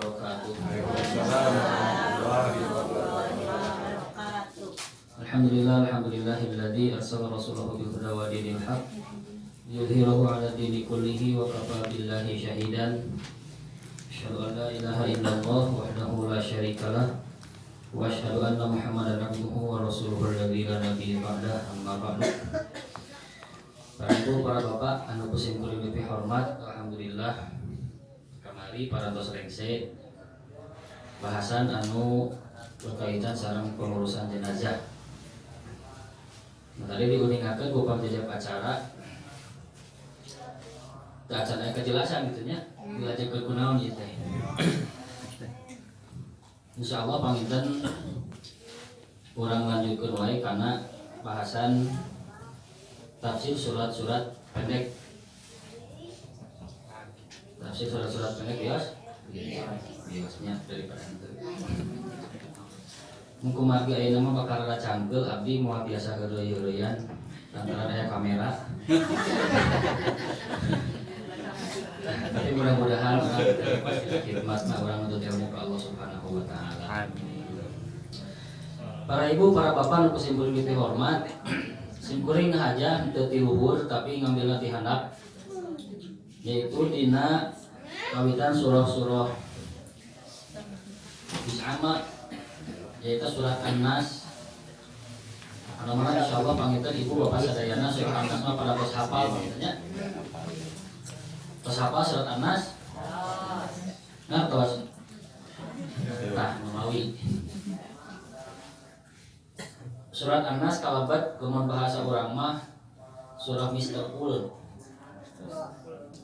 wabarakatuh. Waalaikumsalam warahmatullahi wabarakatuh. Alhamdulillahilladzi arsala rasulahu bil huda wa dinil haq yudhhirahu 'ala dini kullihi wa kafa billahi syahidan. Asyhadu an la ilaha illallah wahdahu la syarikalah wa asyhadu anna Muhammadan abduhu wa rasuluhu alladzi la nabiyya ba'dah, amma ba'du. Para ibu, para bapak, anu kusim kuring lebih hormat, alhamdulillah kamari para tos rengse bahasan anu berkaitan sareng pengurusan jenazah. Nah, tadi diuningakeun ku pamjajak acara teu acan aya kejelasan gitu nya, diajekeun kunaon ieu teh. Insyaallah panginten urang lanjutkeun wae kana bahasan tafsir surat-surat pendek. Tafsir surat-surat pendek biasnya daripada itu. Mumpung margi ayeuna mah bakal rada cangkeul, abdi moal biasa geureuy-geureuyan lantaran aya kamera. Tapi mudah-mudahan pasti khidmatna urang untuk ilmu ke Allah Subhanahu wa taala. Para ibu, para bapak nu kusimpul kita hormat, simkuring aja teu ti luhur tapi ngambilna ti handap, yaitu dina kawitan surah-surah Bis'ama, yaitu surat An-Nas. Mudah-mudahan insyaallah panginten ibu bapak sadayana surat An-Nas mah pada tos hafal maksudnya. Tos hafal surat An-Nas? Ngertos? Tah, memawi. Surat An-Nas kalabat kumun bahasa urang mah surah mistaqul.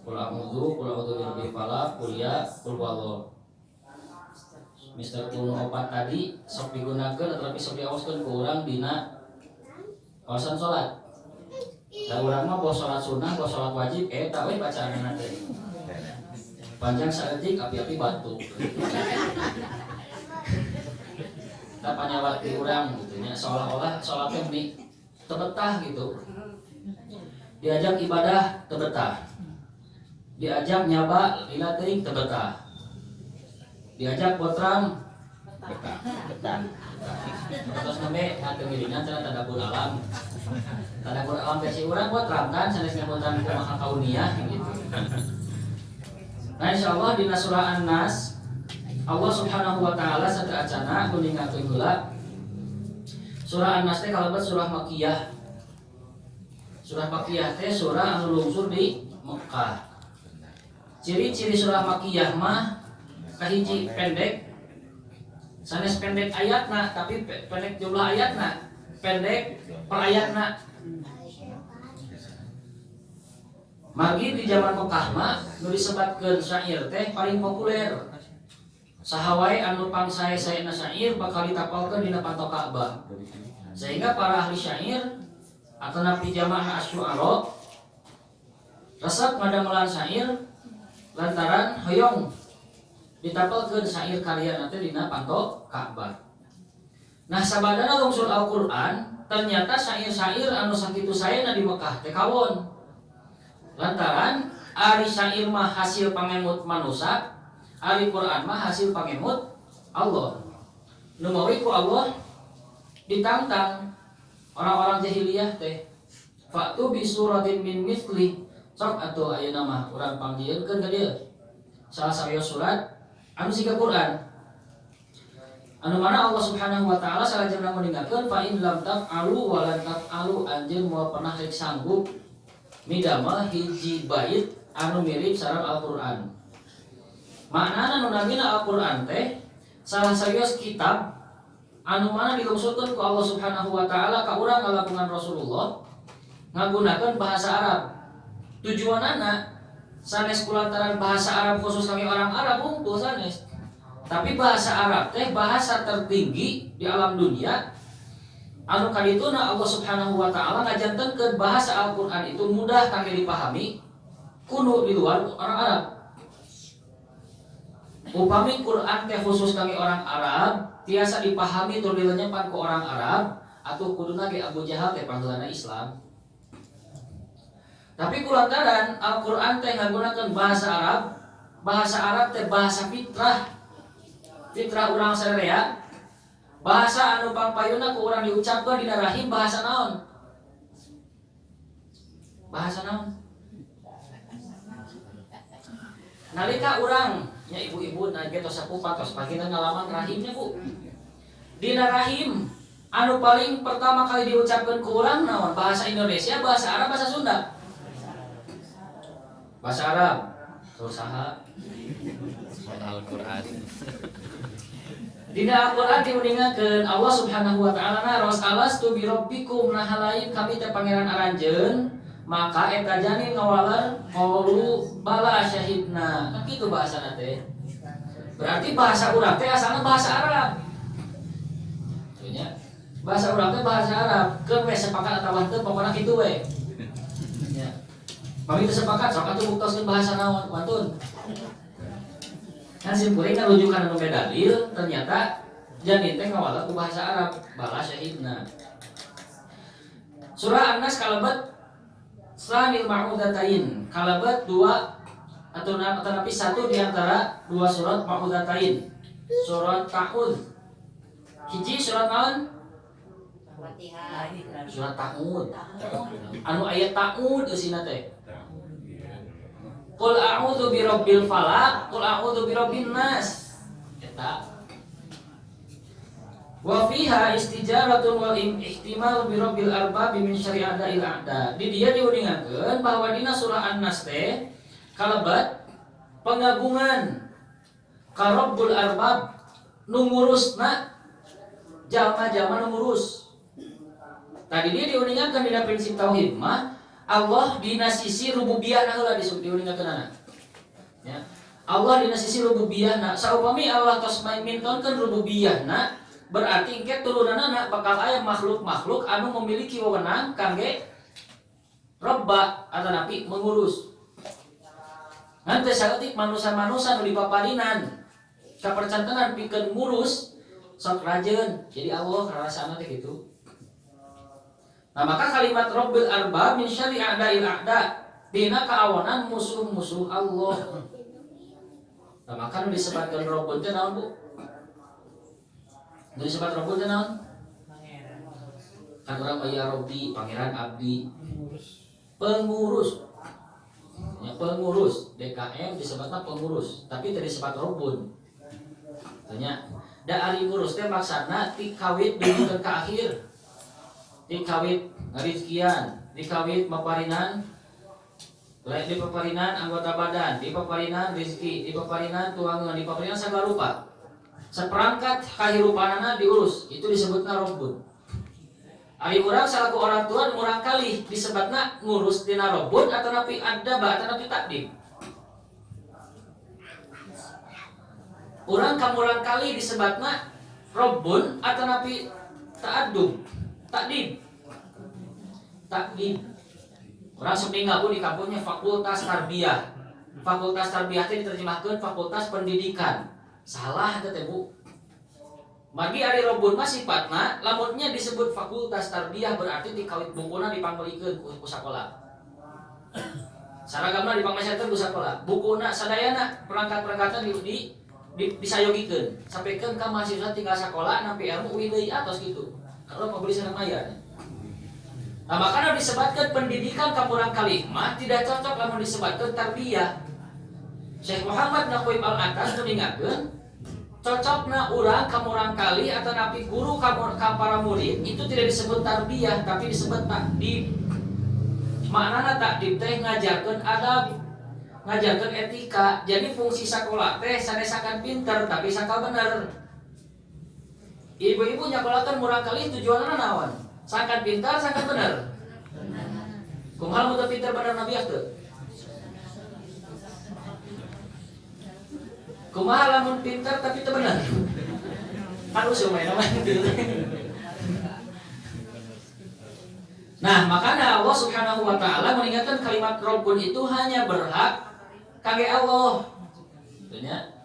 Qul a'udzu birabbil falaq, qul ya, qul huwallah. Mistaqul opat tadi sok digunakeun tetapi sok diaoskeun ku urang dina kawasan salat. Da urang mah boh salat sunnah, boh salat wajib eta we bacaanna teh. Panjang saeutik api-api batu. Tak panyawat di urang gitu nya, seolah-olah salatnya meni tebetah gitu. Diajak ibadah tebetah. Diajak nyaba lila teuing tebetah. Diajak potram betah. Terus nembe atuh ngiringan cenah tadabbur alam. Tadabbur alam versi urang potram kan sanes ngapunten kumaha kauniyah gitu. Nah, insyaallah dina surah An-Nas Allah Subhanahu wa taala sateacana kuningakeun heula. Surah An-Nas teh kalabat surah Makkiyah. Surah Makkiyah teh surah anu lungsur di Mekkah. Ciri-ciri surah Makkiyah mah kahiji pendek. Sanes pendek ayatna tapi pendek jumlah ayatna, pendek per ayatna. Margi di zaman Mekkah mah nu disebatkeun syair teh paling populer. Sahawae anu pangsae-saena syair bakal ditapalkeun dina patok Ka'bah. Sehingga para ahli syair atau napi jamaah asy'ara resep ngadamelan syair lantaran hoyong ditapalkeun syair karyana teh dina patok Ka'bah. Nah, sabadana lungsur Al-Qur'an ternyata syair-syair anu sakitu saena di Mekkah teh kawon. Lantaran ari syair mah hasil pangemut manusia, ari Quran mah hasil pangemut Allah. Nu mawi ku Allah ditantang orang-orang jahiliyah teh. Fa'tu bi suratin min mithli. Sok atuh ayeuna mah urang panggieunkeun ka dieu. Salah sawios surat anu siga Quran. Anu mana Allah Subhanahu wa taala salajengna ninggalkeun fa in lam taf'alu wa lan taf'alu, anjeun moal pernah rek sanggup midamel hiji bait anu mirip sareng Al-Qur'an. Maknana nu nabina Al-Qur'an teh salah sawios kitab anu mana dilungsurkeun ku Allah Subhanahu wa taala ka urang ngalapungan Rasulullah ngagunakeun bahasa Arab. Tujuanana sanes kulantaran bahasa Arab khusus kami orang Arab unggul sanes. Tapi bahasa Arab teh bahasa tertinggi di alam dunia. Anu kadituna Allah Subhanahu wa taala ngajantenkeun bahasa Al-Qur'an itu mudah kangge dipahami kudu di luar orang Arab. Upami Quran teh khusus kangge orang Arab, tiasa dipahami tur dilenyepan ku orang Arab, atuh kuduna ge Abu Jahal teh panggeulana Islam. Tapi kulantaran Al-Qur'an teh ngagunakeun bahasa Arab teh bahasa fitrah, fitrah urang sadaya bahasa anu pangpayuna ku urang diucapkeun dina rahim bahasa naon? Bahasa naon? Nalika urang nya ibu-ibu nage tos sapupat tos pagina ngalaman rahimnya Bu. Dina rahim anu paling pertama kali diucapkeun ku urang naon? Bahasa Indonesia, bahasa Arab, bahasa Sunda? Bahasa Arab. Terus saha? Al-Qur'an. Dina Al-Qur'an diuningakeun Allah Subhanahu wa taala naros alastu bi rabbikum nahalain kami teh pangeran aranjeun maka eta janin ngawaler qaulu bala syahidna. Kan kitu bahasana teh. Berarti bahasa urang teh asalna bahasa Arab. Nya bahasa urang teh bahasa Arab. Keun we sepakat atawa teu pokona kitu we. Nya. Bagi teu sepakat sok atuh buktoskeun bahasa naon wantun. Kan simpuling kan rujukan anu dalil ternyata janin teh ngawala ku bahasa Arab bala syahidna. Surah An-Nas kalabat Sanil Ma'udatain kalabat 2 atau napi 1 di antara 2 surat Ma'udatain. Surat Ta'ud. Hiji surat naon? Fatihah. Surat Ta'ud. Anu ayat Ta'ud eusina teh. Qul a'udzu birabbil falaq, qul a'udzu birabbin nas. Eta. Wa fiha istijaratun wal ihtimal birabbil arbab min syari'ati al-a'da. Di dia diuningakeun bahwa dina surah An-Nas teh kalebat pengagungan ka Rabbul Arbab nu ngurusna jalma-jalma nu ngurus. Tadi dia diuningakeun dina prinsip tauhid mah Allah dina sisi rububiyahna heula diuningakeunana. Ya. Allah dina sisi rububiyahna, saupami Allah tos mintonkeun rububiyahna, berarti engke turunanna bakal aya makhluk-makhluk anu memiliki wewenang kangge robba atau napi mengurus. Ngan teh saeutik manusia-manusia nu dipaparinan kapercantenan pikeun ngurus sok rajeun. Jadi Allah rasana teh kitu. Nah maka kalimat Rabbil Arbab min syarri a'da'il a'da dina kaawanan musuh-musuh Allah. Nah maka nu disebutkeun Rabbun teh naon Bu? Nu disebut Rabbun teh naon? Kan urang aya Rabbi, pangeran abdi. Pengurus. Ya pengurus, DKM disebutna pengurus, tapi teu disebut Rabbun. Tanya, da ari ngurus teh maksudna ti kawit dugi ka akhir. Dikawit rizkian, dikawit maparinan, di paparinan anggota badan, di paparinan rizki, di paparinan tuangan, di paparinan segala rupa. Seperangkat kahirupanana diurus, itu disebutna Rabbun. Ari urang salaku orang tua urang kali disebutna ngurus dina Rabbun atau napi adaba atau napi takdim. Urang kamurang kali disebutna Rabbun atau napi ta'addub. Takdim. Orang sepeninggal di kampungnya fakultas tarbiyah. Fakultas tarbiyah itu diterjemahkan fakultas pendidikan. Salah itu teh Bu. Margi ari Rabbun mah sifatna lamunnya disebut fakultas tarbiyah berarti dikawit bungkuna dipanggulikeun ku sakola. Saragamna dipangmeserkeun ku sakola. Bukuna sadayana perangkat-perangkatna disayogikeun. Sampikeun ka mahasiswa tinggal sakola nampi ilmu uwi deui atos kitu. Kalau pembeli senang mayar. Nah makanya disebutkan pendidikan kapurang kalimah tidak cocok lamun disebutkan tarbiyah. Syekh Muhammad Naqwim Al-Atas meningatkan cocokna urang kamurang kali atau napi guru ka para murid itu tidak disebut tarbiyah tapi disebut takdim. Maknana takdim teh ngajarkeun adab, ngajarkeun etika. Jadi fungsi sekolah teh sanesakan pinter tapi sakal bener. Ibu-ibu nyakolakan murang kali tujuanna naon? Sangkan pintar, sangkan bener. Kumaha mun teu pintar bener nabi teu? Kumaha lamun pintar tapi teu bener? Kan usum main gitu. Nah, makanya Allah Subhanahu wa taala mengingatkan kalimat Rabbun itu hanya berhak kangge Allah. Tentunya.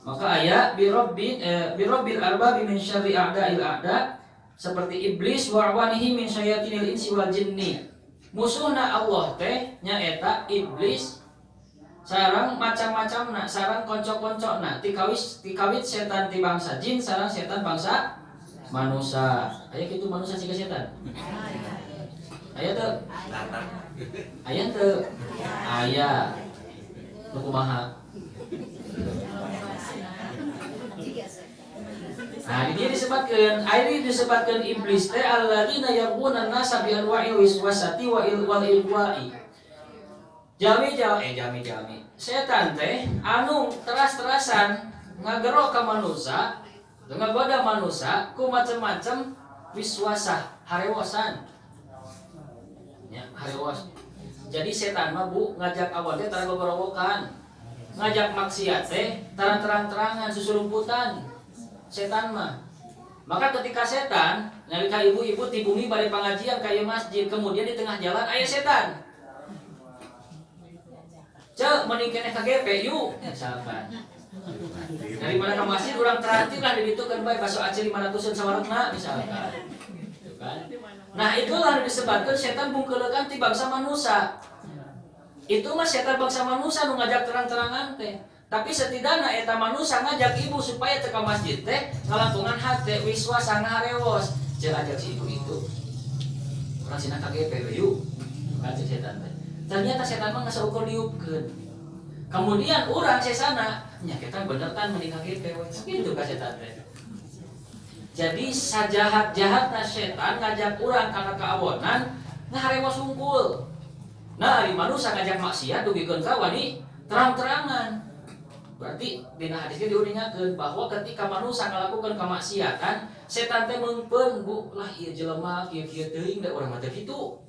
Maka ayat birabbil arbab min syarri a'da'il a'da seperti iblis wa awanihi min syayatinil insi wal jinni. Musuhna Allah teh nyaeta iblis sarang macam-macamna, sarang konco-koncona, tikawit setan ti bangsa jin, sarang setan bangsa manusia. Aya kitu manusia siga setan. Aya teu? Aya teu? Aya. Nu kumaha? Nah, dia disebutkan iblis teh alladzina yarquna an-nasa bi anwa'il wiswasati wal ilwa'i. Jami. Setan teh anu teras-terasan ngagero ka manusia, ngagoda manusia ku macam-macam wiswasah, harewosan. Ya, harewas. Jadi setan mah Bu ngajak awal teh tara gogorowokan. Ngajak maksiat teh terang-terangan susurumputan. Setan mah. Maka ketika setan nalika ibu-ibu di bumi bari pengajian ka masjid, kemudian di tengah jalan aya setan. Cek mending keneh ka GP yuk misalkan. Daripada ka masjid urang terantir lah di ditu kan bae baso acil 500-an sawarengna misalkan. Gitu kan. Nah, itulah disebutkan setan bungkeulekan ti bangsa manusia. Itu mah setan bangsa manusia nu ngajak terang-terangan teh. Tapi setidaknya eta manusia ngajak ibu supaya teka masjid teh ngalantungan hate wiswasa ngaharewos. Jeung ajak si ibu itu. Urang sina kaget we yuk. Kata setan teh. Ternyata setan mah ngasaukur diupkeun. Kemudian urang sesana nya kita bener kan mending kaget we. Kitu ka setan teh. Jadi sajahat-jahatna setan ngajak urang kana kaawonan ngaharewos hungkul. Nah, ari manusia ngajak maksiat dugikeun ka wani terang-terangan. Berarti dina hadisnya diuningakeun bahwa ketika manusia ngalakukan kemaksiatan, setan teh meungpeun Bu, lah ieu jelema kieu-kieu teuing da urang mah teh kitu.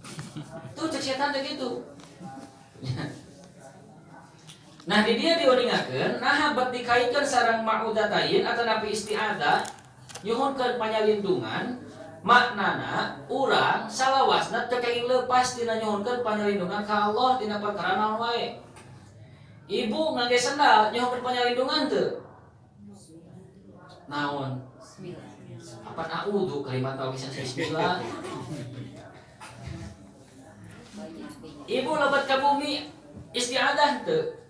Tuh cek setan teh kitu. Nah, di dia diuningakeun, nah bat dikaitkeun sareng ma'udatain atau napi isti'adah, nyuhunkeun panyalindungan, maknana urang salawasna teu kenging leupas tina nyuhunkeun panyalindungan ka Allah tina perkara naon wae. Ibu ngangge sendal nyohon panyalindungan teu? Naon? Apa a'udzu kalimat tawisan bismillah. Ibu lobat ka bumi isti'adah teu?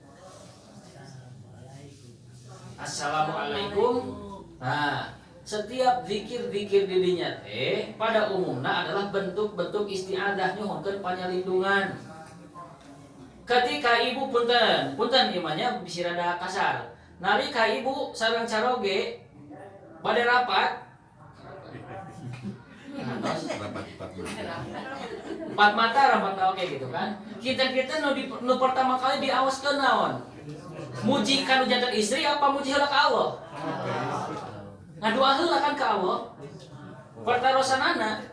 Assalamualaikum. Nah, setiap zikir-zikir dirinya teh pada umumnya adalah bentuk-bentuk isti'adah nyohonkeun panyalindungan. Ketika ibu punten imannya bisa rada kasar. Nalika ibu sareng caroge bade rapat. Empat mata oke gitu kan. Kita nu pertama kali diawaskeun naon? Muji kanu jantan istri apa muji heula ka Allah? Ngadua heula kan ka Allah. Pertarosanana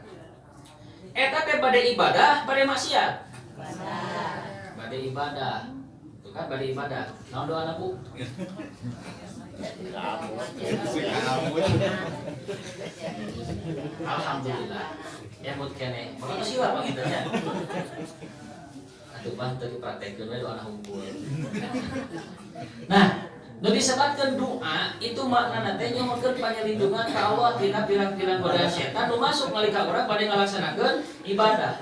eta teh bade ibadah, bade maksiat. Bade ibadah, itu kan bade ibadah. Naon doa Bu? Alhamdulillah. Ya mut kene. Maka sila pangitanya. Atuh bang teu dipraktekkeun we doa hungkul. Nah, nu disebutkeun doa itu maknana teh nyohonkeun panyalindungan ka Allah tina pirang-pirang godaan setan nu masuk nalika urang bade ngalaksanakeun ibadah.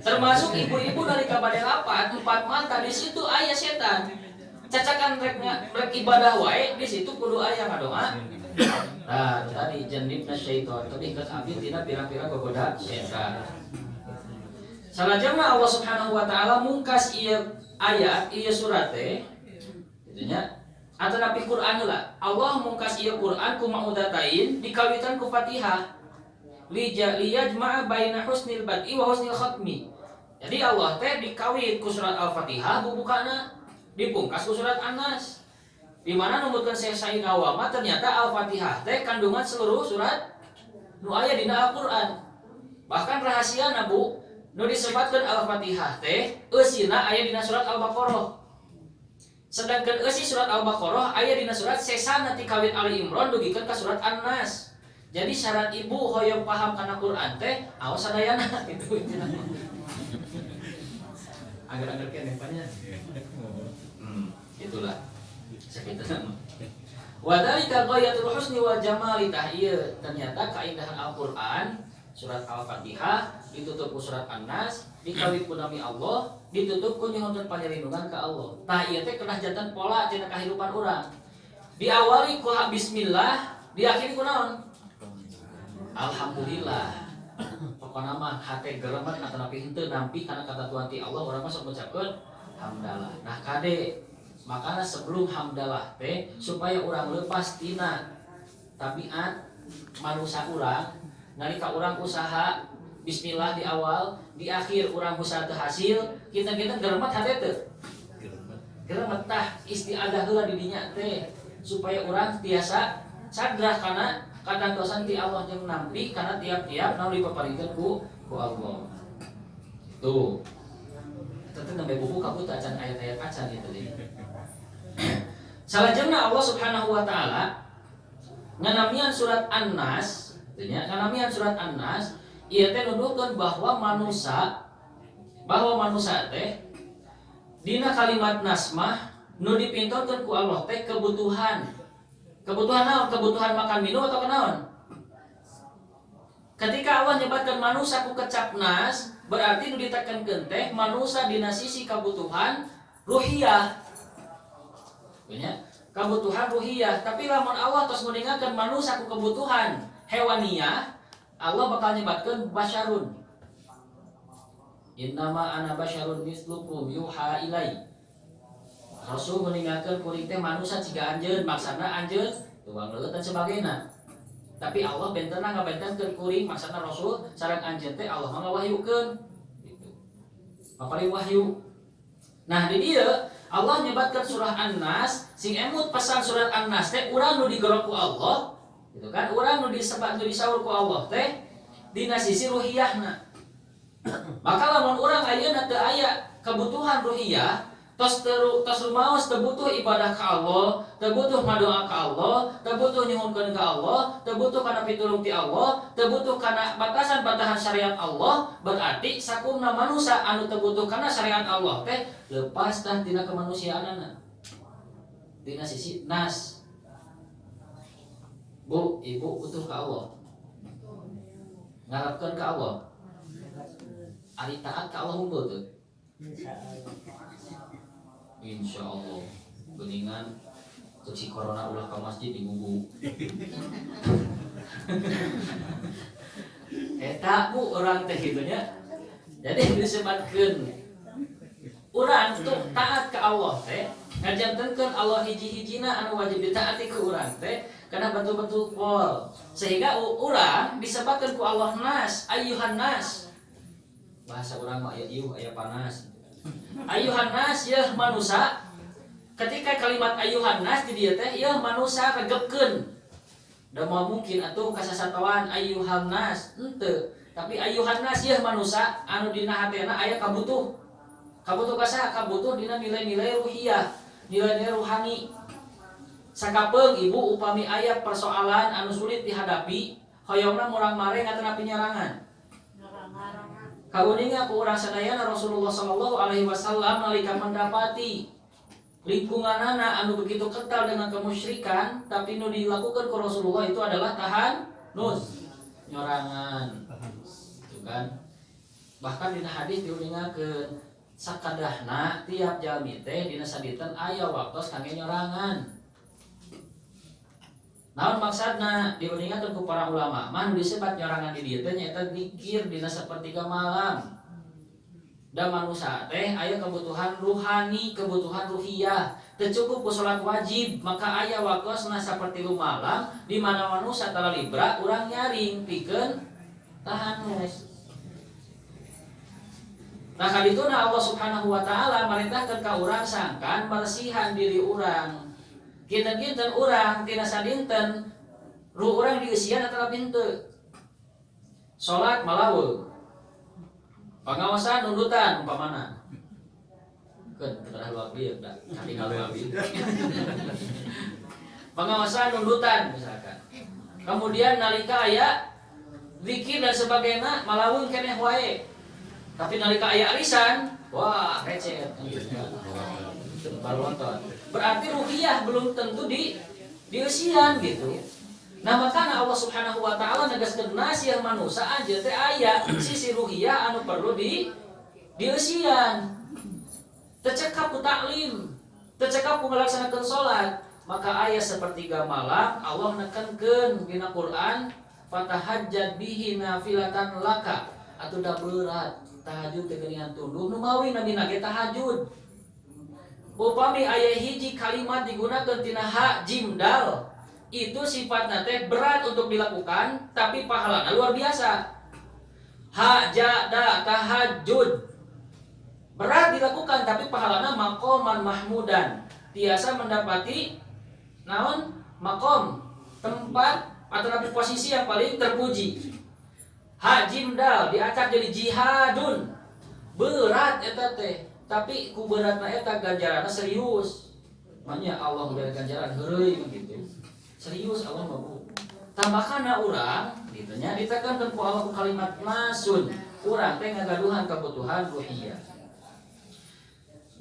Termasuk ibu-ibu nalika bade rapat empat mata di situ aya setan. Cacakan rek ibadah wae di situ kudu aya ngadoa. Nah, tadi jannibna syaiton tapi geus abdi tina pirang-pirang gogoda setan. Salajengna Allah Subhanahu wa taala mungkas ieu ayat ieu surat teh kitu nya atau nabi Quran heula. Allah mungkas ieu Quran ku maudatain dikawitan ku Fatihah. Liyajma'a baina husnil bad'i wa husnil khatmi. Jadi Allah teh dikawin ku surat Al-Fatihah bubukana dipungkas ku surat An-Nas. Di mana numutkeun Syekh Said Awama ternyata Al-Fatihah teh kandungan seluruh surat nu aya dina Al-Qur'an. Bahkan rahasiana Bu, nu disebutkeun Al-Fatihah teh eusina aya dina surat Al-Baqarah. Sedangkan eusi surat Al-Baqarah aya dina surat sesana ti kawin Ali Imran dugikeun ka surat An-Nas. Jadi syarat ibu hoyong paham kana Quran teh aos sadayana gitu. Agar-agar kene panya. Itulah. Sakitu. Wa dzalika ghayatul husni wa jamali tahiyya. Ternyata keindahan Al-Qur'an surat Al-Fatihah, ditutup ku surat An-Nas, dikawit ku nami Allah, ditutup ku nyuhunkeun panjalindungan ka Allah. Tah ieu teh kedah janten pola tina kahidupan urang. Diawali ku bismillah, diakhiri ku naon? Alhamdulillah. Pokona mah hate geremet atanapi henteu nampi kana kata Tuhan ti Allah urang mah sok ngucapkeun hamdalah. Nah kade makana sebelum hamdalah teh supaya urang leupas tina tabiat manusia urang, nalika urang usaha bismillah di awal, di akhir urang usaha teu hasil, kita geremet hate teu? Geremet tah istiadah heula di dinya teh supaya urang tiasa sadrah kana kadantosan ti Allah jeung nampi kana tiap-tiap naon dipaparingkeun ku Allah. Tuh. Tentu nembe buku kabut acan ayat-ayat acan gitu deui. Salajengna Allah Subhanahu wa taala nganamian surat An-Nas, nya nganamian surat An-Nas ieu teh nuduhkeun bahwa manusia teh dina kalimat nasmah nu dipintorkeun ku Allah teh kebutuhan. Kebutuhan naon? Kebutuhan makan minum atau kenaon? Ketika Allah nyebatkan manusia ku kecap nas, berarti nu ditekankeun teh manusia dina sisi kebutuhan ruhiyah. Nya kebutuhan ruhiyah, tapi lamun Allah tos nguningakeun manusia ku kebutuhan hewaniyah, Allah bakal nyebatkeun basyarun. Innama ana basyarun mislukum yuha ilai. Rasul meninggalkan kuring teh manusia ciga anjeun, maksana anjeun tuang leueuh dan sebagainya. Tapi Allah bentenna ngabentenkeun kuring, maksana Rasul sareng anjeun teh Allah ngawahyukeun. Gitu. Papari wahyu. Nah, di dieu Allah nyebatkeun surah An-Nas, sing emut pesan surat An-Nas teh urang nu digerok ku Allah, gitu kan? Urang nu disebat nu disaur ku Allah teh dina sisi ruhiyahna. Maka lamun urang ayeuna teu aya kebutuhan ruhiyah, tos rumaos teu butuh ibadah ka Allah, teu butuh ngadoa ka Allah, teu butuh nyuhunkeun ka Allah, teu butuh kana pitulung ti Allah, teu butuh kana batasan-batasan syariat Allah, berarti sakumna manusia anu teu butuh kana syariat Allah teh lepas tah tina kemanusiaanana. Dina sisi nas. Bu, ibu butuh ka Allah. Ngarepkeun ka Allah. Ari taat ka Allah unggul teu? Insya Allah. Geningan si corona ulah ke masjid di gugu. Eta bu orang teh gitunya. Jadi disebutkeun urang tuh taat ke Allah teh ngajantenkeun Allah hiji-hijina anu wajib ditaati ke urang teh karena betul-betul pol. Sehingga urang disebutkeun ku Allah nas, ayyuhan nas. Bahasa urang mah aya ieuh aya panas. Ayyuhan nas ya manusia. Ketika kalimat ayyuhan nas di dieu teh ya manusia regepkeun. Da mau mungkin atuh kasasatawan ayyuhan nas henteu, tapi ayyuhan nas ya manusia anu dina hatena aya kabutuh. Kabutuh ka kabutuh dina nilai-nilai ruhiyah, nilai-nilai ruhani. Sakapeung ibu upami aya persoalan anu sulit dihadapi, hoyongna murang mare ngateuna penyerangan. Kauninga ku urang sadayana Rasulullah sallallahu alaihi wasallam nalika mendapati lingkunganana anu begitu kental dengan kemusyrikan, tapi nu dilakukan ku Rasulullah itu adalah tahanus, nyorangan. Itu kan. Bahkan dina hadis diuningakeun sakadahna tiap jalmi teh dina sadinten aya waktos kangge nyorangan. Naon maksudna diuningakeun ku para ulama, mah disebat nyorangan di dieu teh nyaeta zikir dina sapertiga malam. Da manusia teh aya kebutuhan ruhani, kebutuhan ruhiyah. Teu cukup ku salat wajib, maka aya wakosna sapertilu malam di mana manusia tara libra urang nyaring pikeun tahanus. Nah kadituna Allah Subhanahu wa taala marintahkeun ka urang sangkan bersihan diri urang. Kinten-kinten urang tina sadinten ruh urang dieusian atau henteu. Salat malaweung. Pengawasan nundutan umpamana. Keun terah luar bieu da katingal luar bieu. Pengawasan nundutan misalkan. Kemudian nalika aya zikir dan sebagainya malaweung keneh wae. Tapi nalika aya arisan, wah receh baru nonton. Berarti ruhiyah belum tentu dieusian gitu. Nah makana Allah Subhanahu wa taala negaskeun nasiah manusia aja teh aya sisi ruhiyah anu perlu dieusian. Tecekap ku taklim, tecekap ku ngalaksanakeun salat, maka aya sepertiga malam Allah nekankeun dina Quran fatahajjad bihi nafilatan laka atuh da berat tahajud teh geuningan tunduh nu mawi nabi nage tahajud. Upami aya hiji kalimat digunakeun tina ha jim dal itu sifatna teh berat untuk dilakukan tapi pahalana luar biasa. Ha ja da tahajud berat dilakukan tapi pahalana maqaman mahmudan tiasa mendapati naon makom tempat atau nabi posisi yang paling terpuji. Hajim dal diacak jadi jihadun berat eta teh tapi ku beratna eta ganjaranna serius. Makanya Allah memberi ganjaran heureuy begitu. Serius Allah mah. Tambahkanna urang ditu nya ditekankeun ku Allah ku kalimat nasun urang teh ngagaduhan kebutuhan ruhiyah.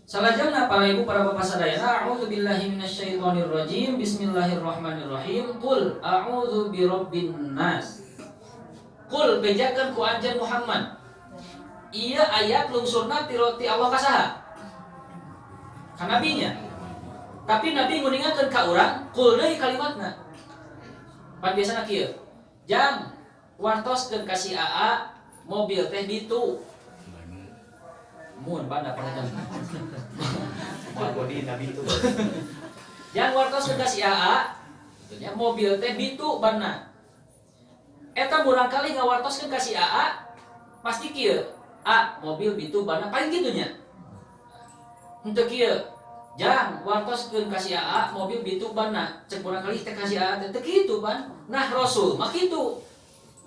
Salajengna para ibu para bapak sadayana a'udzu billahi minasyaitonir rajim bismillahirrahmanirrahim qul a'udzu birabbin nas. Qul bejakeun ku anjeun Muhammad ieu ayat lungsurna ti Allah ka saha? Ka nabinya. Tapi nabi nguningakeun ka urang qul deui kalimatna. Pan biasana kieu. Jang wartoskeun ka si AA mobil teh ditu. Mun banda panjang. Moal bodi nabi itu. Yang wartos ke si AA, gitu nya mobil teh bitu banna. Eta murang kali ngawartoskeun ka si AA, pasti kieu. A mobil bitu banna paling kitu nya. Henteu kieu. Jang wartoskeun ka si AA mobil bitu banna. Cek murang kali teh ka si AA teh kitu ban. Nah Rasul mah kitu.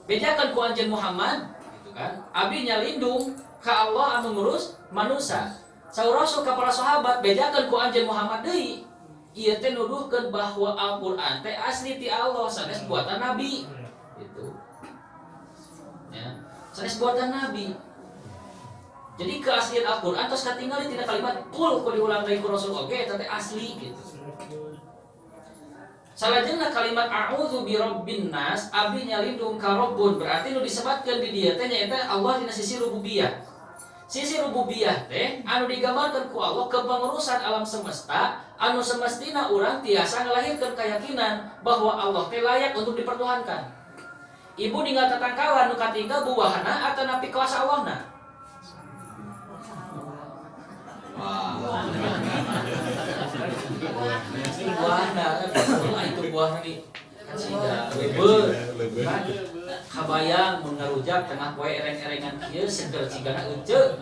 Bejakeun ku anjeun Muhammad, gitu kan. Abi nyalindung ka Allah anu ngurus manusia. Saur Rasul ka para sahabat bedakeun ku anjeun Muhammad deui. Ieu teh nuduhkeun bahwa Al-Qur'an teh asli ti Allah sanes buatan nabi. Gitu. Ya, sanes buatan nabi. Jadi keaslian Al-Qur'an tos katingali tina kalimat qul ku diulang deui ku Rasul oge eta teh asli gitu. Salajengna kalimat a'udzu birabbin nas abi nyalindung ka Rabbun berarti nu disebutkeun di dieu teh nyaeta Allah dina sisi rububiyah. Sisi rububiyah teh anu digambarkeun ku Allah kepengurusan alam semesta anu semestina urang tiasa ngelahirkeun keyakinan bahwa Allah teh layak untuk dipertuhankan. Ibu ninggal tatangkalan nu katinggal buahna atawa napi kuasa Allahna. Buahna itu buahna di sida leber kabayang mun ngarujak tengah poe ereng-erengan kieu seger cigana euceuk.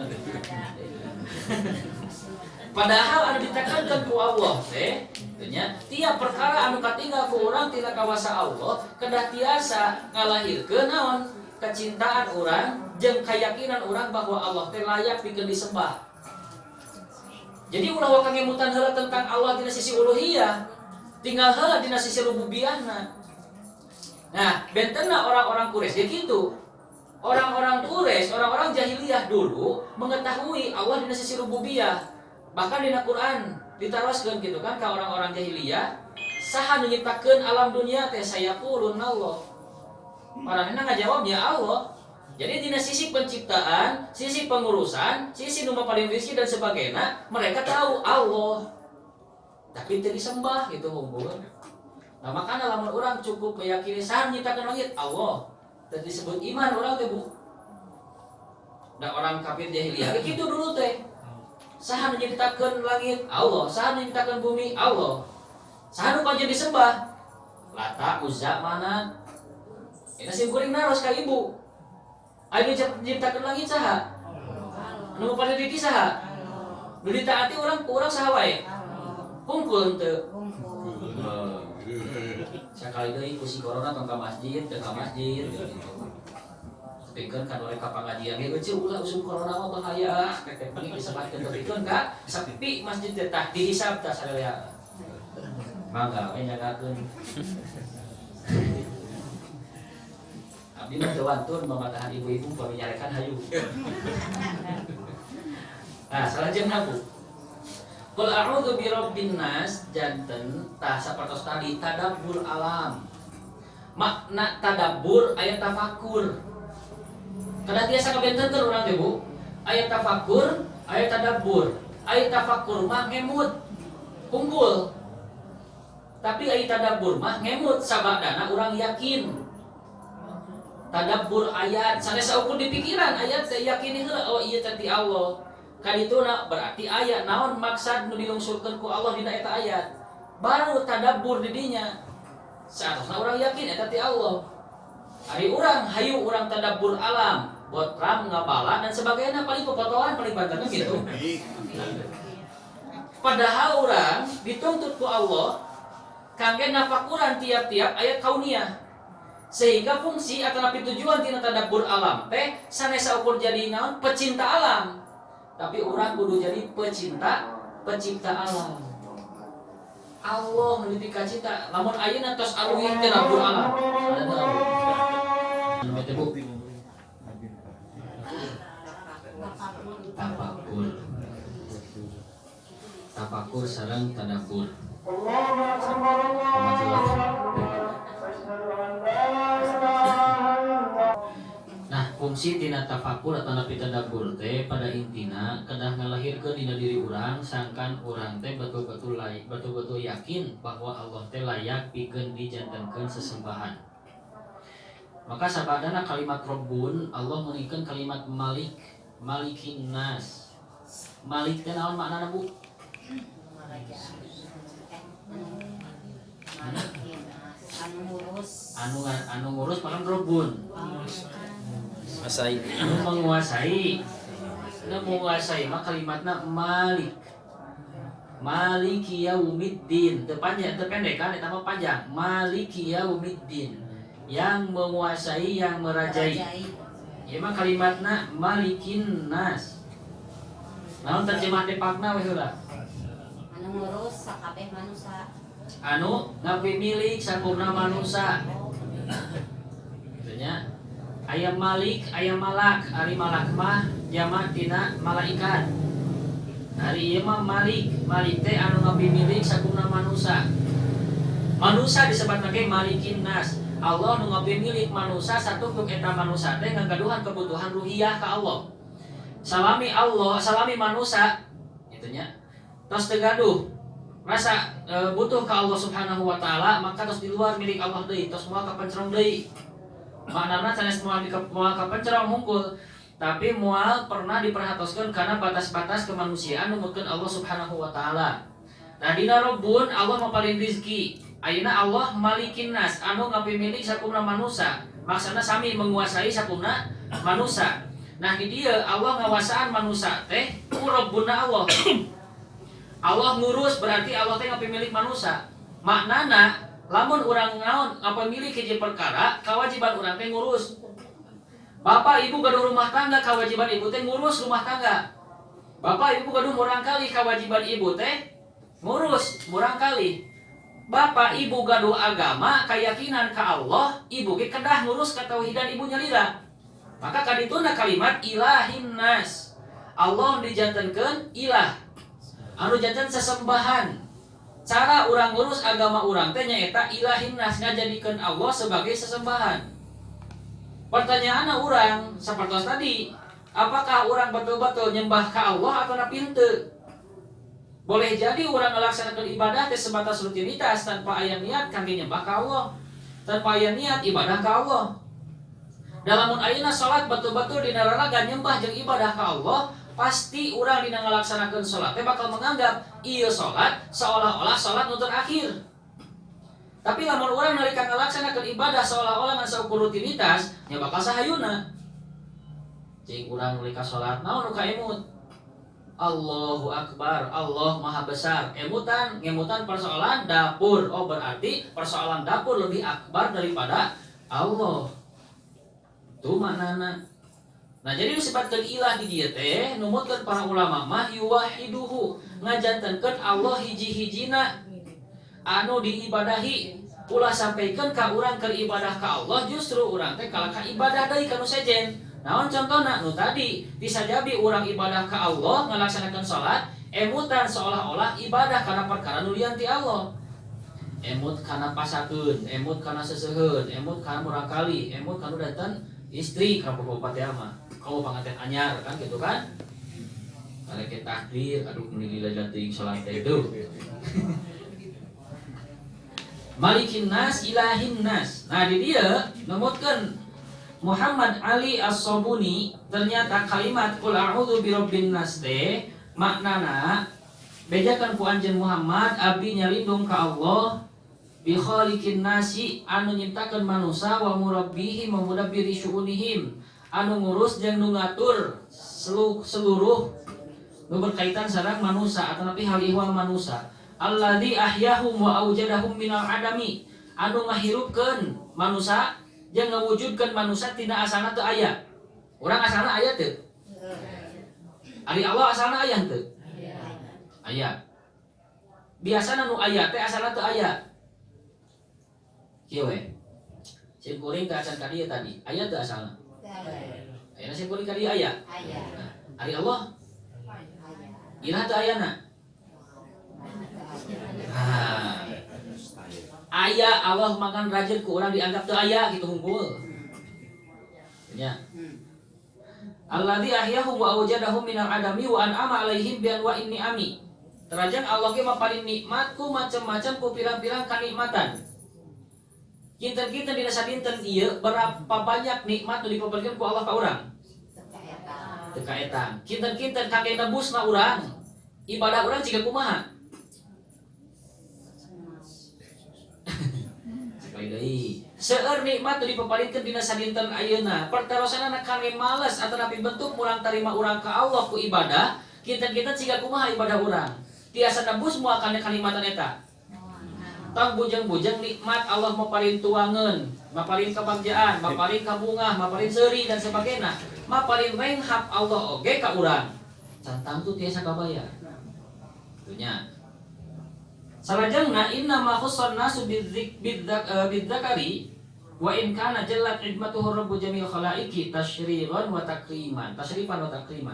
Padahal anu ditekankeun ku Allah teh nya tiap perkara anu katinggal ku urang tina kawasa Allah kedah tiasa ngalahirkeun naon kecintaan urang jeung keyakinan urang bahwa Allah teh layak pikeun disembah. Jadi ulah wae kangemutan heula tentang Allah dina sisi uluhiyah, tinggal heula dina sisi rububiyahna. Nah, bentenna orang-orang Quraisy kitu. Orang-orang Quraisy, orang-orang jahiliyah dulu mengetahui Allah dina sisi rububiyah. Bahkan dina Quran ditaroskeun kitu kan ka orang-orang jahiliyah, saha nu nyiptakeun alam dunia teh sayaqulun Allah. Paranena ngajawab ya Allah. Jadi dina sisi penciptaan, sisi pengurusan, sisi nu paling rizki dan sebagainya, mereka tahu Allah. Tapi teu disembah gitu hukum. Nah, makanya lamun orang cukup meyakini saha nyiptakeun langit Allah. Teu disebut iman orang teh Bu. Da orang kafir jahiliyah kitu dulu teh. Saha nu nyiptakeun langit Allah, saha nu nyiptakeun bumi Allah. Saha nu panjen disembah? Lata, Uzza, Manat. Eta sim kuring naros ka ibu. Anu nyiptakeun langit saha? Anu paling riki saha? Nu ditaati urang saha wae? Hungkul henteu. Sakali deui ku si corona tong ka masjid, teu ka masjid gitu. Tepikeun kan oleh ka pangajian ge euceuk ulah usum corona mah bahaya. Ketek pengi disebutkeun tepikeun ka sepi masjid teh tah dihisab tah sadaya. Mangga we nyagakeun. Abdi mah teu wantun mamatahan ibu-ibu bami nyarekan hayu. Nah, salajengna Bu. Qul a'udzu birabbin nas janten tah sapertos tadi tadabbur alam. makna tadabbur aya tafakur. Kada tiasa kabentenkeun urang teh Bu. Aya tafakur, aya tadabbur. Aya tafakur mah ngemut, hungkul. Tapi aya tadabbur mah ngemut sabadana urang yakin. Tadabbur ayat sanesa ukur di pikiran ayat teh yakini heula oh ieu teh ti Allah. Kadituna berarti aya naon maksud nu dilungsurkeun ku Allah dina eta ayat. Baru tadabbur di dinya. Saatosna urang yakin eta ti Allah. Ari urang hayu urang tadabbur alam, botram ngabala dan sebagainya paling pepotohan paling banterna gitu. Padahal urang dituntut ku Allah kangge nafakuran tiap-tiap ayat kauniyah. Sehingga fungsi atau napi tujuan tina tadabbur alam teh sanesa ukur jadi naon pecinta alam. Tapi urang kudu jadi pecinta alam. Allah lebih cinta. Lamun ayeuna tos aruhi tadabbur alam. Tafakur sareng tadabbur. Nah, fungsi tina tafakur atau napi tadabbur teh pada intina kedah ngalahirkeun dina diri urang sangkan urang teh betul-betul yakin bahwa Allah teh layak pikeun dijantenkeun sesembahan. Maka sabadana kalimat Rabbun Allah meunikeun kalimat Malik, Malikin Nas. Malik teh naon maknana Bu? Anu ngurus makan Rabbun. Menguasai mah kalimatna Malik. Maliki yaumiddin. Teu pendekan eta mah panjang. Maliki yaumiddin. Yang menguasai, yang merajai. Ieu mah kalimatna Malikin Nas. Naon terjemah depakna we heula? Anu ngurus sakabeh manusia. Anu ngapimilik sakurna manusia. Itunya aya Malik, aya Malak. Ari Malak mah jamak tina malaikat. Ari ieu mah Malik. Malik teh anu ngapimilik sakurna manusia. Manusia disebutna ge Malikin Nas. Allah nu ngapimilik manusia satu ku eta manusia teh ngagaduhan kebutuhan ruhiyah ka Allah. Salami Allah, salami manusia itunya. Tos teu gaduh rasa butuh ka Allah Subhanahu wa taala maka tos di luar milik Allah deui, tos moal kapencerong deui. Maknana sanes moal kapencerong hungkul, tapi moal pernah diperhatoskeun kana batas-batas kemanusiaan numutkeun Allah Subhanahu wa taala. Nah dina Rabbun Allah mapalin rizki. Ayeuna Allah Malikin Nas anu ngapimilik sakumna manusia. Maksudna sami menguasai sakumna manusia. Nah di dieu Allah ngawasaan manusia teh ku Rabbuna Allah. Allah ngurus berarti Allah teh ngapimilik manusia. Maknana lamun urang naon ngapimilik hiji perkara, kewajiban urang teh ngurus. Bapak ibu gaduh rumah tangga, kewajiban ibu teh ngurus rumah tangga. Bapak ibu gaduh murang kali, kewajiban ibu teh ngurus murang kali. Bapak ibu gaduh agama, keyakinan ka Allah, ibu ge kedah ngurus katauhidan ibu nyalira. Maka kadituna kalimat ilahin nas. Allah dijantenkeun ilah. Anu janten sesembahan. Cara urang ngurus agama urang teh nyaeta ilahin nas, ngajadikeun Allah sebagai sesembahan. Pertanyaanna urang sapertos tadi, apakah urang betul-betul nyembah ka Allah atau napi henteu? Boleh jadi urang ngalaksanakeun ibadah teh sebatas rutinitas tanpa aya niat kangge nyembah ka Allah, tanpa aya niat ibadah ka Allah. Dalamun ayeuna salat betul-betul dina raraga nyembah jeung ibadah ka Allah, pasti urang dina ngalaksanakeun salat teh bakal menganggap ieu salat seolah-olah salat nu terakhir. Tapi lamun urang nalika ngalaksanakeun ibadah seolah-olah ngan saukur rutinitas, nya bakal sahayuna. Cing urang nalika salat naon nu kaemut? Allahu Akbar, Allah Maha Besar. Ngemutan persoalan dapur. Oh berarti persoalan dapur lebih akbar daripada Allah. Itu maknana. Nah jadi sifatkeun ilah di dieu teh numutkeun para ulama mah yuwahiduhu, ngajantenkeun Allah hiji-hijina anu diibadahi. Ulah sampaikeun ka urang keur ibadah ka Allah justru urang teh kalaka ibadah deui ka nu sejen. Naon contohna nu tadi disajabi urang ibadah ka Allah ngalaksanakeun salat emutan seolah-olah ibadah karena perkara nu lian ti Allah. emut kana pasakeun, emut kana seseuheun, emut kana murang kali, emut kana datang istri ka bapak teh mah. Kau panganten anyar kan gitu kan? Karek takdir, aduh meni lila teuing salat teh itu. Malikin nas ilahin nas. Nah di dia nemutkeun Muhammad Ali As-Sobuni ternyata kalimat qul a'udzu birabbin nas teh maknana bejakan ku anjeun Muhammad abdi nyalindung ka Allah bi khaliqin nasi anu nyiptakeun manusia wa murabbihi mamudabbiri syu'unihim anu ngurus jeung nu ngatur seluruh nu berkaitan sareng manusia ataupun hal ihwal manusia alladzi ahyahum wa aujadahum minal adami anu ngahirupkeun manusia jeung ngawujudkeun manusia tina asalna teu aya. Urang asalna aya teu? Ari Allah asalna aya teu? Aya. Biasana nu aya teh asalna teu aya. Kieu we. Sim kuring teh asal ka dieu tadi. Aya teu asalna? Aya sim kuring ka dieu aya. Aya. Ari Allah? Iraha teu ayana. Aya Allah makan rajin ku orang dianggap teu aya gitu hungkul. Nya. Alladzi ahyahum wa awjadahum minal adami wa an'ama alaihim bi anwa'in ni'ami. Terajang Allah ge maparin nikmat ku macam-macam ku pirang-pirang kanikmatan. Kinten-kinten dina sadinten ieu berapa banyak nikmat nu dipaparkeun ku Allah ka urang? Teu kaetan. Kinten-kinten kangge nebusna urang. Ibadah urang jiga kumaha? Seueur nikmat teu dipaparingkeun dina sadinten ayeuna pertarosanna kangge males ataupun bentuk urang tarima urang ka Allah ku ibadah kinten-kinten siga kumaha ibadah urang tiasa nebus moal kana kalimatan eta tong bujang-bujang nikmat Allah maparing tuangeun maparing kabagjaan maparing kabungah maparing seuri dan sebagainya maparing renghap Allah oge ka urang cantang tu tiasa kabayar tunya salajengna inna ma khussan nasu bidzakari wa in kana jallat hikmatuhu rabbu jamil khalaiqi tasyrifan wa takriman.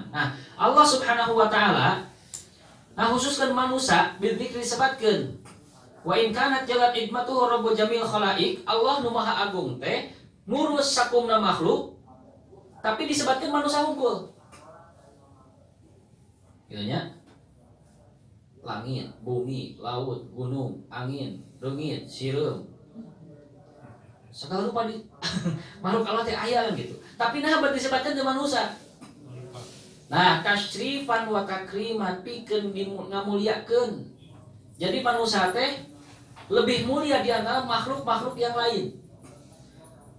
Nah, Allah Subhanahu wa taala khususkeun manusia bidzikri sebatkeun. Wa in kana jallat hikmatuhu rabbu jamil khalaiq, Allah nu maha agung teh ngurus sakumna makhluk tapi disebatkeun manusia hungkul. Kitu nya. Langit, bumi, laut, gunung, angin, reungit, sireum. Segala rupa di makhluk Allah teh aya kan gitu. Tapi nah berarti disebutkeun teu manusia. Nah, tasyrifan wa takriman pikeun ngamuliakeun. Jadi manusia teh lebih mulia di antara makhluk-makhluk yang lain.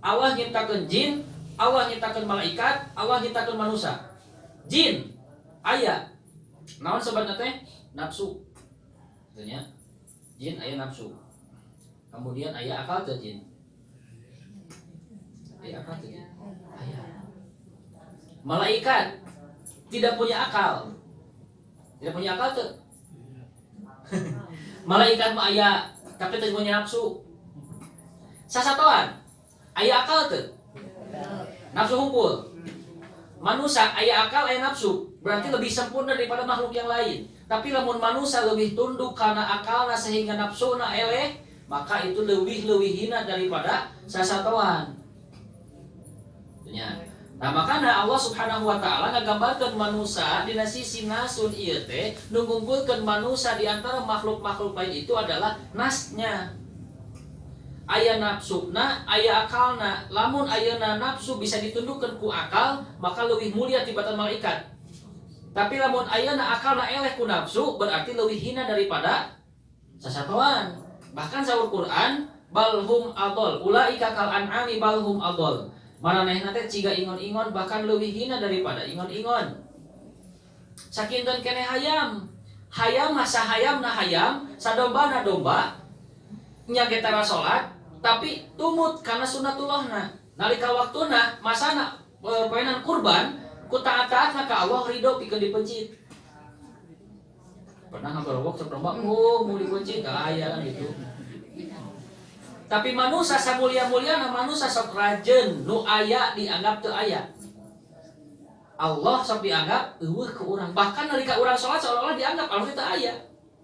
Allah nyiptakeun jin, Allah nyiptakeun malaikat, Allah nyiptakeun manusia. Jin aya. Naon sebutna teh? Nafsu, artinya jin aya nafsu. Kemudian aya akal teu jin? Aya akal teu? Aya. Malaikat tidak punya akal. Tidak punya akal teu? Malaikat mah aya, tapi teu punya nafsu. Sasatoan aya akal teu? Nafsu hungkul. Manusia aya akal aya nafsu, berarti lebih sempurna daripada makhluk yang lain. Tapi lamun manusia lebih tunduk karena akalna sehingga nafsuna eleh, maka itu lebih hina daripada sasatoan. Nah makanya Allah Subhanahu wa taala ngagambarkeun manusia dina sisi nasun ieu teh nu ngumpulkeun manusia di antara makhluk-makhluk lain itu adalah nasnya. Aya nafsuna, aya akalna. Lamun ayeuna nafsu bisa ditundukkeun ku akal, maka lebih mulia tibatan malaikat. Tapi lamun ayeuna akalna eleh ku nafsu berarti leuwih hina daripada sasatoan. Bahkan saur Quran balhum adol ulaika kal an'ami balhum adol. Maranehna teh ciga ingon-ingon bahkan leuwih hina daripada ingon-ingon. Sakinten keneh hayam. Hayam masa hayamna hayam, sadombana domba. Nya getara salat tapi tumut kana sunnatullahna. Nalika waktuna masana poenan kurban ku taat-taatna ka Allah ridho pikeun dipencit. Pernah ngabarowok saperembak mau dipencit aya kan gitu. Tapi manusia samulia-muliana manusia sok rajeun nu aya dianggap teu aya. Allah sok dianggap eueuh ke urang. Bahkan nalika urang salat seolah-olah dianggap Allah teu aya.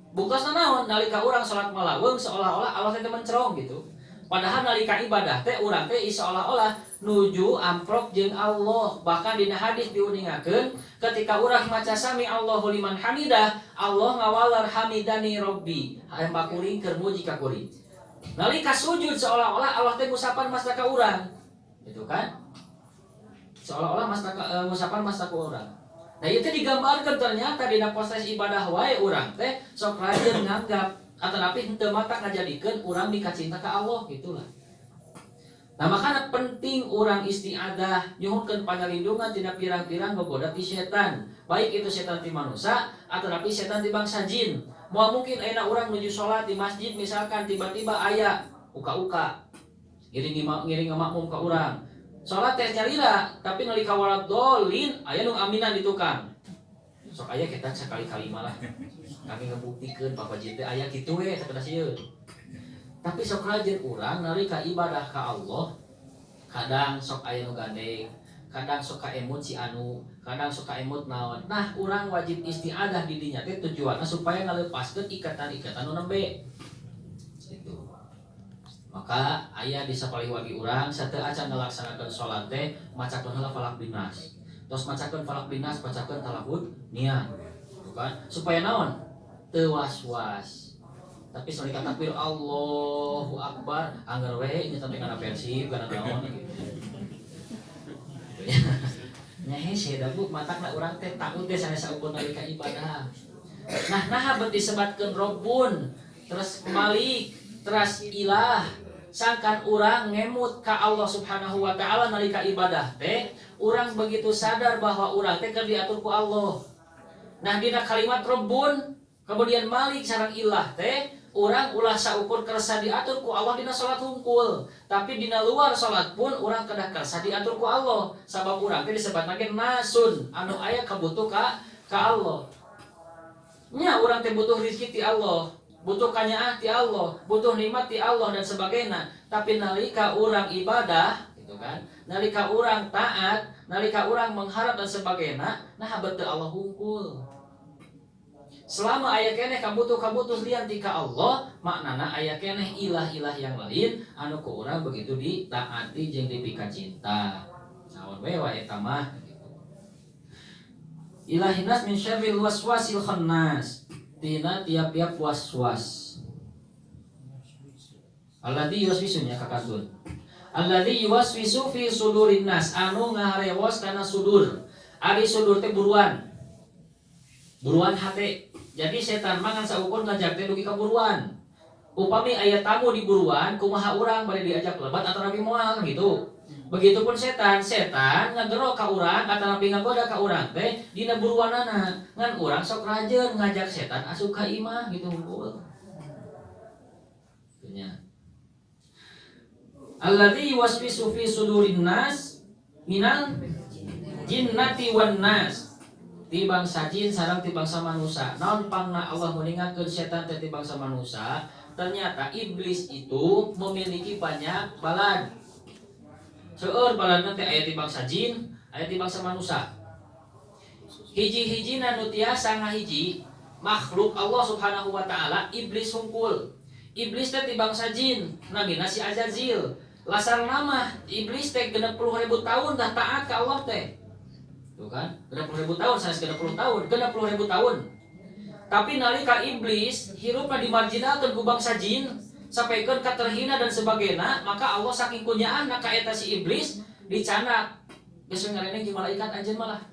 Buktos naon nalika urang salat malaweung seolah-olah Allah teh mencerong gitu. Padahal nalika ibadah teh urang teh seolah-olah nuju amprok jeung Allah. Bahkan dina hadis diuningakeun ketika urang maca sami Allahu liman hamidah, Allah ngawalar hamidani robbi. Hamba kuring keur muji ka kuring. Nalika sujud seolah-olah Allah teh ngusapan masta ka urang. Gitu kan? Seolah-olah ngusapan masta ka urang. Nah itu digambarkan ternyata dina proses ibadah wae urang teh sok rajin nganggap atanapi henteu mata ngajadikeun urang dikacinta ka Allah gitulah. Nah makanya penting urang istiadah nyuhunkeun pangalindungan tina pirang-pirang gogoda ti setan, baik itu setan ti manusia atanapi setan ti bangsa jin. Moal mungkin ayeuna urang nuju salat di masjid misalkan tiba-tiba aya uka-uka ngiring makmum ka urang. Salat teh nyarira, tapi nalika walad dolin aya nu aminan di tukang. Sok aya kita sekali-kali malah. Kami ngebuktikeun Bapak Jite aya kitu we sakedah sieun. Tapi sok rajin urang nalika ibadah ka Allah, kadang sok aya nu gandeng, kadang sok ka emut si anu, kadang sok ka emut naon. Nah, urang wajib istiadah di dinya teh tujuanna supaya ngalepaskeun ikatan-ikatan nu nembe. Gitu. Maka aya di sapaliwagi urang sateu acan ngalaksanakeun salat teh macakeun heula falak binas. Tos macakeun falak binas bacakeun talawud niat. Gitu kan? Supaya naon? Teu was-was. Tapi salika takbir Allahu Akbar anggar we nya teh kana Persib kana naon gitu. Nya hese da Bu matakna urang teh takut teh sanes ukur nalika ibadah. Nah bet disebatkeun Rabbun, terus Malik, terus ilah sangkan urang ngemut ka Allah Subhanahu wa taala nalika ibadah teh urang begitu sadar bahwa urang teh keur diatur ku Allah. Nah dina kalimat Rabbun kemudian Malik sareng ilah teh urang ulah saukur kersa diatur ku Allah dina salat hungkul, tapi dina luar salat pun urang kedah kersa diatur ku Allah sabab urang teh disebutna nasun anu aya kabutuh ka Allah. Nya urang teh butuh rezeki ti Allah, butuh kanyaah ti Allah, butuh nikmat ti Allah dan sebagainya. Tapi nalika urang ibadah, gitu kan? Nalika urang taat, nalika urang mengharap dan sebagainya, nah betul Allah hungkul. Selama aya keneh kabutuh lian ti ka Allah, maknana aya keneh ilah-ilah yang lain anu ku urang begitu ditaati jeung dipika cinta. Naon we eta mah gitu. Ilahinas min syarril waswasil khannas. Tina tiap-tiap was-was. Alladzi yuwaswisunya kakatun. Alladzi yuwaswisu fi sudurin nas, anu ngaharewos kana sudur. Ari sudur teh buruan. Buruan hate. Jadi setan mah ngan saukur ngajak teh dugi ka buruan. Upami aya tamu di buruan, kumaha urang bade diajak lebat atau nabi moal gitu. Begitupun setan ngagero ka urang atau nabi ngagoda ka urang teh dina buruanana. Ngan urang sok rajin ngajak setan asup ka imah gitu hungkul. Nya. Alladzi yuwaswisu fi sudurin nas minal jinnati wan nas. Ti bangsa jin sareng ti bangsa manusia. Naon pangna Allah meningakeun setan teh ti bangsa manusia? Ternyata iblis itu memiliki banyak balad. Seueur baladna teh aya ti bangsa jin, aya ti bangsa manusia. Hiji-hijina nu tiasa ngahiji makhluk Allah Subhanahu wa taala iblis hungkul. Iblis teh ti bangsa jin, namina si Azazil. Lasar nama iblis teh 60.000 tahun dah taat ka Allah teh. Tuh kan? 60.000 tahun, saya 60 tahun, 60.000 tahun. Tapi nalika iblis hirupna dimarginalkeun ku bangsa jin, sampaikan katerhina dan sebagainya, maka Allah saking kunyaanna ka eta si iblis dicanak geus ngareneng jeung malaikat anjeun malah.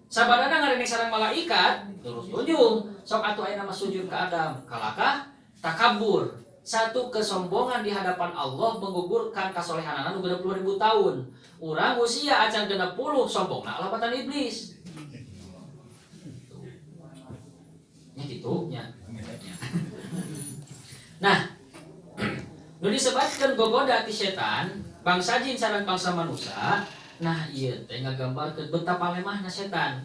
Sabadana ngareneng sareng malaikat, terus tunjung sok atuh ayeuna mah sujud ka Adam, kalakah takabur. Satu kesombongan di hadapan Allah menggugurkan kasolehanana nu 60.000 tahun. Urang usia acan 60 sombongna lapatan iblis. Nya kitu nya. Nah, nu disebutkeun gogoda ti setan, bangsa jin sareng bangsa manusia. Nah, ieu teh ngagambarkeun betapa lemahna setan.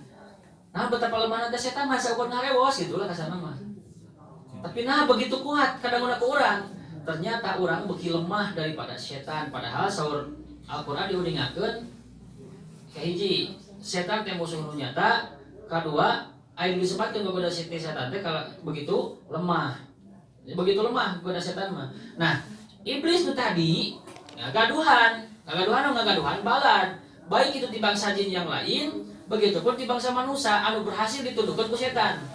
Nah, betapa lemahna setan masa ukur ngarewos gitulah kasana mah. Tapi nah begitu kuat kadang-kadang ke urang. Ternyata urang beuki lemah daripada setan. Padahal saur Al-Qur'an diuningakeun kahiji setan teh musuh nu nyata, kadua Aya disebutkeun kepada setan teh kalau begitu lemah. Begitu lemah kepada setan mah. Nah, iblis itu tadi ngagaduhan balad. Baik itu di bangsa jin yang lain, begitupun di bangsa manusia anu berhasil ditundukkan ku setan.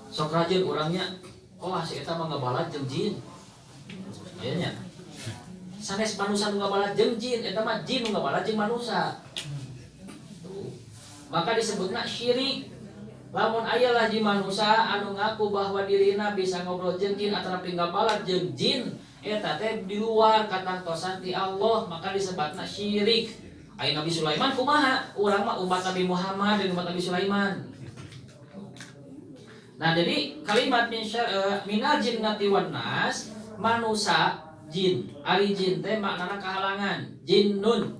Sok rajin orangnya, oh si eta mah ngabalad jeung jin. Aya nya. Sanes manusia nu ngabalad jeung jin, eta mah jin nu ngabalad jeung manusia. Maka disebutna syirik. Lamun aya lah di manusia anu ngaku bahwa dirina bisa ngobrol jeung jin atau ngabalad jeung jin, eta teh di luar katantosan ti Allah, maka disebutna syirik. Aya Nabi Sulaiman kumaha? Urang mah umat Nabi Muhammad dan umat Nabi Sulaiman. Nah, jadi kalimat minal jinnati wan nas, manusia jin. Ari jin teh maknana kahalangan, jinnun.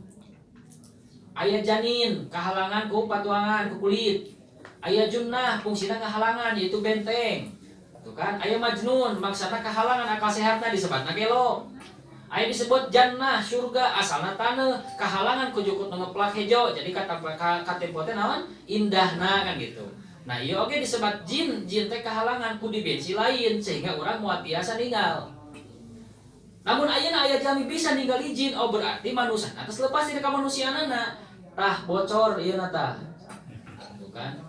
Aya janin, kahalangan ku patuangan, ku kulit. Aya junnah, fungsina kahalangan yaitu benteng. Tuh kan? Aya majnun, maksana kahalangan akal sehatna disebutna gelo. Aya disebut jannah, surga, asalna taneuh, kahalangan ku jukut ngeplak hejo. Jadi kata tempo teh naon? Indahna kan gitu. Nah, ieu oge disebut jin, jin teh kahalangan ku dimensi lain sehingga urang moal tiasa ninggal. Namun ayeuna aya jami bisa ninggali jin, oh berarti manusia atas lepas dari kamanusiaanana. Tah bocor ieu tah. Tuh kan?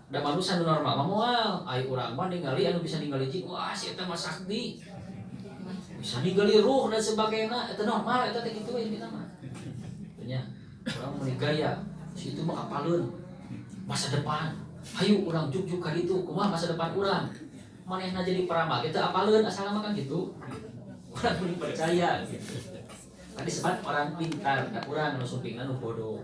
Da manusia nu normal mah moal, aya urang mah ningali anu bisa ninggali jin, wah si eta mah sakti. Bisa ninggali ruh dan sebagainya, eta normal eta teh kitu we kita mah. Nya, urang mun gaya, si itu mah apaleun masa depan. Hayu urang juk-juk ka ditu, kumaha masa depan urang. Manehna jadi peramal, kita apaleun asal mah kan gitu. Urang mun percaya gitu. Tadi sebut orang pintar, da urang nu sumpingna nu bodoh.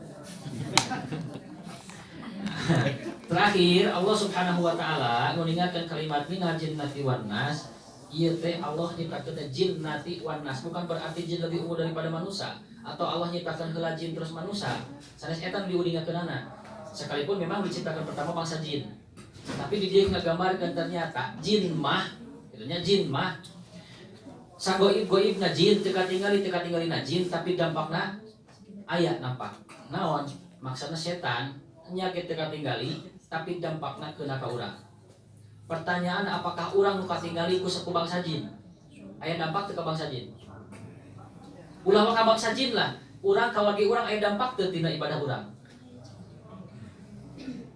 Terakhir Allah Subhanahu wa taala ngingatkan kalimat minal jinnati wan nas. Ieu teh Allah nyiptakeun jinnati wan nas, bukan berarti jin lebih unggul daripada manusia atau Allah nyiptakeun heula jin terus manusia. Sanes eta diuningakeunana. Sekalipun memang diciptakan pertama bangsa jin. Tapi di dia ngagambarkeun ternyata jin mah, itunya jin mah sagoib-goibna jin teu katinggalina jin tapi dampakna aya nampak. Naon? Maksudna setan nya teu katinggali tapi dampakna keuna ka urang. Pertanyaan, apakah urang nu katinggali ku saku bangsa jin? Aya dampak teu ka bangsa jin? Ulah ka bangsa jin lah. Urang ka wargi urang aya dampak teu tina ibadah urang?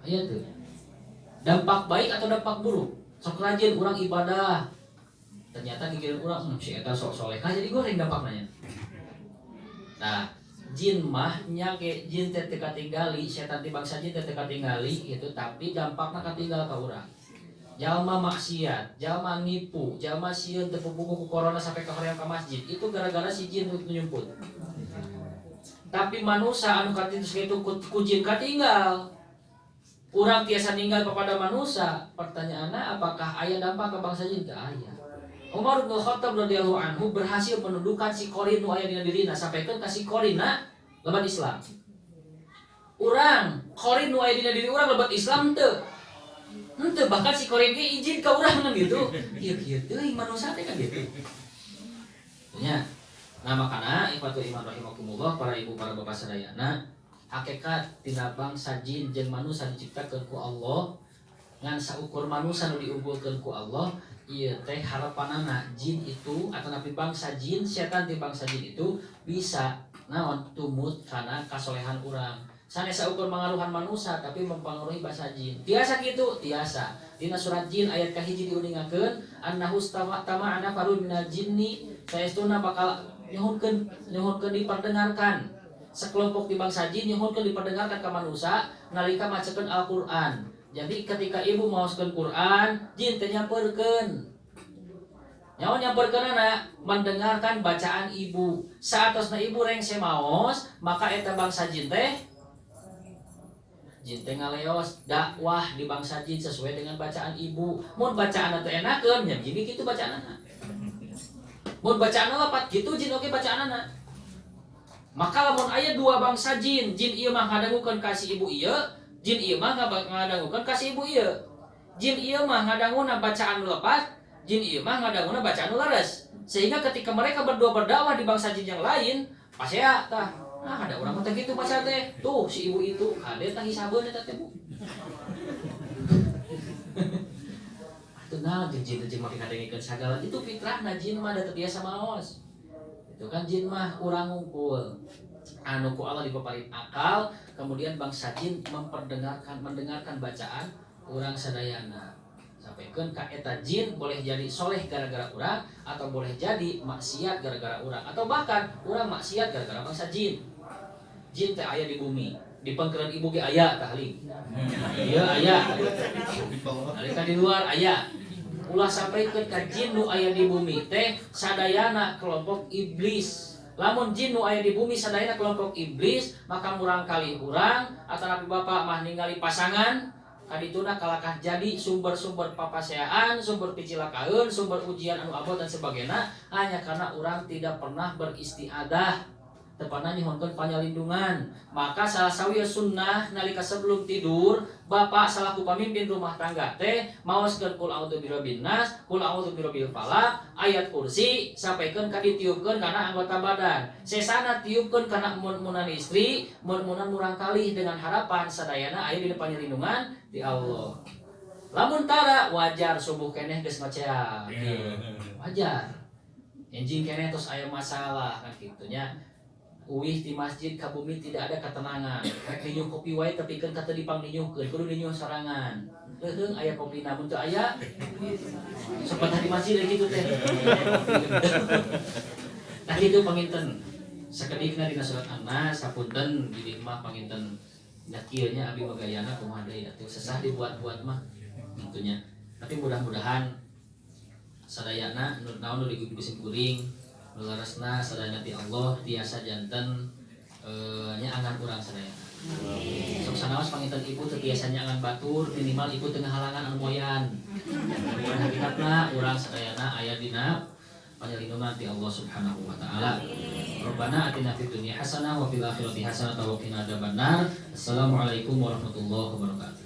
Aya teu. Dampak baik atau dampak buruk? Sok rajin urang ibadah. Ternyata gigireun urang si eta sok solehah jadi goreng dampakna nya. Nah, jin mah nya ge jin teh teu katinggali, setan ti bangsa jin teh teu katinggali gitu, tapi dampakna katinggal ka urang. Jalma maksiat, jalma nipu, jalma sieun teu pupuku ku corona sampai ka hoream ka masjid, itu gara-gara si jin nu nyumput. Tapi manusia anu katinus kitu ku jin katinggal. Urang tiasa ninggal kepada manusia. Pertanyaanna, apakah aya dampak ka bangsa jin? Teu aya. Umar bin Khattab radhiyallahu anhu berhasil menundukkan si Qarin nu aya dina dirina sampaikeun ka si Qarina lebat Islam. Urang Qarin nu aya dina diri urang lebat Islam teu. Henteu bahkan si Qarin ge izin ka urang kan gitu. Ieu kieu teuing manusia teh kan gitu. Nya. Nah makana ikhwatul iman rahimakumullah, para ibu para bapak sadayana, hakikat tina bangsa jin jeung manusia diciptakeun ku Allah ngan saukur manusia nu diunggulkeun ku Allah. Iya teh harapanana jin itu atau nabi bangsa jin, setan di bangsa jin itu bisa naon tumut karena kasolehan urang. Sanes saukur mangaruhan manusia tapi mempengaruhi bangsa jin. Tiasa gitu, tiasa. Dina surat jin ayat kahiji diuningakeun annahu tama'ana farun minal jinni, saestuna bakal nyuhunkeun diperdengarkan. Sekelompok di bangsa jin nyuhunkeun diperdengarkan ka manusia nalika macekeun Al-Qur'an. Jadi ketika ibu maoskeun Quran, jin teh nyampeurkeun. Nyaon nyampeurkeunana mendengarkan bacaan ibu. Saatosna ibu rengse maos, maka eta bangsa jin teh ngaleos dakwah di bangsa jin sesuai dengan bacaan ibu. Mun bacaanna teh enakeun, nya jadi kitu bacaanna. Mun bacaanna lapat kitu jin oge bacaanna. Maka lamun aya dua bangsa jin ieu mah ngadangukeun ka si ibu ieu, jin ieu mah ngadangukeun ka si ibu ieu. Jin ieu mah ngadanguna bacaan nu lepat, jin ieu mah ngadanguna bacaan nu leres. Sehingga ketika mereka berdua berdakwah di bangsa jin yang lain, pasti ya tah, ada orang mah gitu baca teh. Tuh si ibu itu, kade tah hisabeun eta teh Bu. Atuh naon jin mah kadengikeun sagala itu fitrahna jin mah da terbiasa maos. Itu kan jin mah urang ngumpul. Anu ku Allah dipaparin akal, kemudian bangsa jin mendengarkan bacaan urang sadayana. Sampaikan ka eta jin boleh jadi soleh gara-gara urang atau boleh jadi maksiat gara-gara urang atau bahkan urang maksiat gara-gara bangsa jin. Jin teh aya di bumi, di pangkeran ibu ge aya tah ling. Ieu aya. Nalika di luar aya. Ulah sampaikan ka jin nu aya di bumi teh sadayana kelompok iblis. Lamun jin nu aya di bumi sadayana kelompok iblis, maka murang kali urang atanapi bapak mah ningali pasangan kadituna kalakah jadi sumber-sumber papaseaan, sumber picilakaeun, sumber ujian anu abot dan sebagainya hanya karena orang tidak pernah beristiadah tepatna nyuhunkeun panyalindungan. Maka salah sawieu sunnah nalika sebelum tidur bapak salaku pamimpin rumah tangga teh maoskeun qul a'udzu birabbin nas, qul a'udzu birabbil falaq, ayat kursi sampaikeun ka ditiupkeun kana anggota badan. Sesana tiupkeun kana mun-munan istri, mun-munan murang kalih dengan harapan sadayana aya di depan lindungan di Allah. Lamun tara wajar subuh keneh geus maceang. Wajar. Enjing keneh tos aya masalah kan kitu nya. Uih di masjid ka bumi tidak ada ketenangan. Rek ninyuh kopi wae tapi kan kata dipang ninyuhkeun, kudu ninyuh sarangan. Heuh aya kopi namun teu aya. Sepatah di masjid kitu teh. Nah kitu panginten. Sakedikna dina surat An-Nas sapunten di mah panginten nya kieu nya abi bagayana kumaha deui atuh sesah dibuat-buat mah tentunya. Tapi mudah-mudahan sadayana naon nu digubisin kuring Nularasna sadayana ti Allah tiasa janten nya angan urang sadayana. Sok sanaos panginten ibu teu tiasa nyangan batur minimal ibu tengah halangan anu moyan. Mun hakikatna urang sadayana aya dina panjalindungan ti Allah Subhanahu wa taala. Rabbana atina fid dunya hasanah wa fil akhirati hasanah wa qina adzabannar. Assalamualaikum warahmatullahi wabarakatuh.